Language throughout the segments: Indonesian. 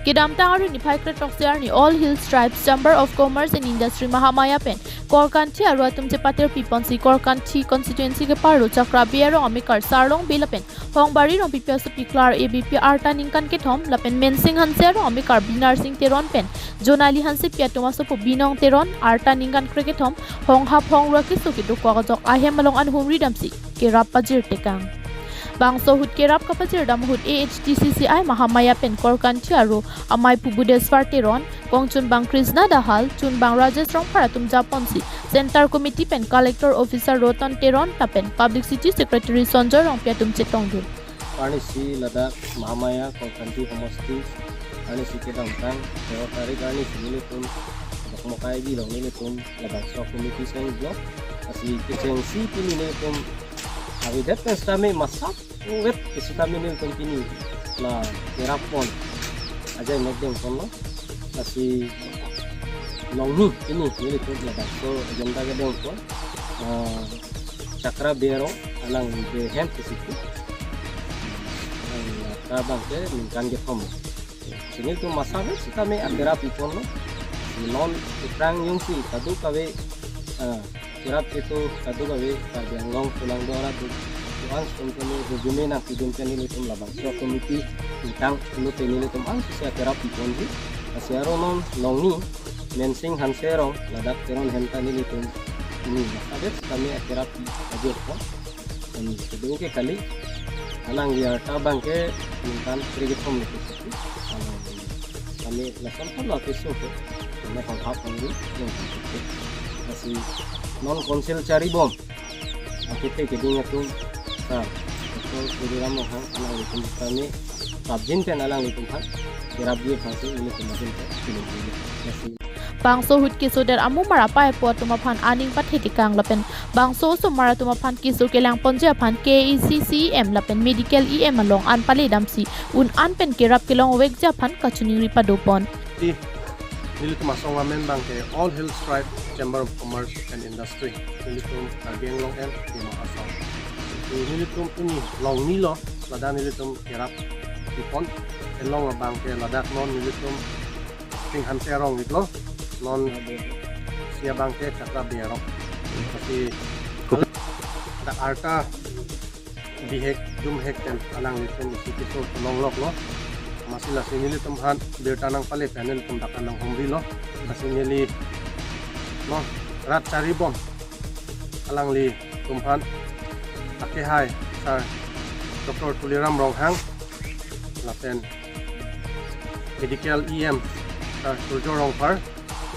Kedam tangaru ni Paikret Toksiar ni All Hills Tribes Chamber of Commerce and Industry Mahamaya pen Korkanthi aru atum chepater piponsi Korkanthi constituency ke paru chakrabiaro amikar sarlong belapen hongbari ro pps piklar abp arta ningkan ke thom lapen mensing hansero amikar binar sing teron pen jonali hansi piatomaso po binong teron arta ningkan kreke thom honghap hongru ke suki du kwajok ahem malong an humri damsi kerap pajir tekang Bangso hut kerap kapajir dam hut AHTCCI Mahamaya pen Korkanthi aru amai pubudeswar teron kongchun bang Krishna dahal chun bang Rajesh rong paratum japonsi Center Committee pen Collector Officer Rotan teron tapen Public City Secretary Sanjay rong piatum chetongdu Karnisi Ladakh Mahamaya Korkanthi Homosti Karnisi kedam tang tari karnisi nilitum bakmokai bilong nilitum Ladakh Committee sang blok asi kecengsi pini nilitum Awidat kan kami masak, wet kasi kami nil continue na kerapon aja nagdeng kono kasi longni ini nilito na so agenda gadeng ko chakra bero alang de hem kisiku tabang ke minkan ge pom sini tu masak si kami agera pipon no non ikrang yung si kadu kawe kerap itu kadu kawe karbiang long tulang dora tu tuang kompeni resume na kidun kanili tum labang so komiti tentang ulu tenili tum ang sia kerap iponji asiaro non longi mensing hanserong ladak teron henta nili tum ini masadet kami kerap ajur ko dan kedua ke kali alang dia tabang ke mintan krigit pom itu kami lasan pun lah kesu ke kami honghap hongru yang masih non konsil cari bom kita kedingnya tuh betul jadi ramah alang itu kami tabjin kan alang itu kan kerap dia pasti ini kemarin masih Bangso hut kiso der amu marapai po tumaphan aning pathetikang lapen bangso sumara tumaphan kiso kelang ponje aphan AHTCCI lapen medical em along an pale damsi un an pen kerap kelong wek japhan kachuning ripadopon nilitum asong amen bang ke All Hills Tribe Chamber of Commerce and Industry nilitum ageng long en di mahasong nilitum ini long nilo lada nilitum kerap ipon elong bang ke ladak non nilitum ting hanserong gitu non siya bang ke chakra bierok kasi ada arta dihek jumhek ten alang nilitum isikiso longlok lo masih lah sini tempat bertanang pale panel tembakan nang homri lo masih nili no rat cari bom alang li tempat ake hai sar Dr. Tuliram Ronghang lapen medical em sar Surjo Rongpar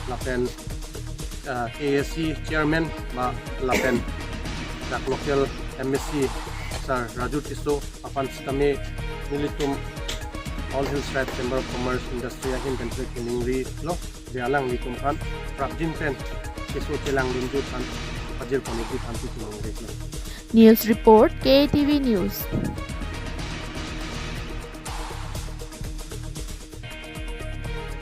lapen KSC chairman ma lapen dak local MSC sar Raju Tiso apan kami nilitum All Hills Tribe Chamber of Commerce Industry ahin country kiningri lo dialang di tumpan prabjin pen kesu telang linjut kan pajir komiti kanti kiningri lo News Report KTV News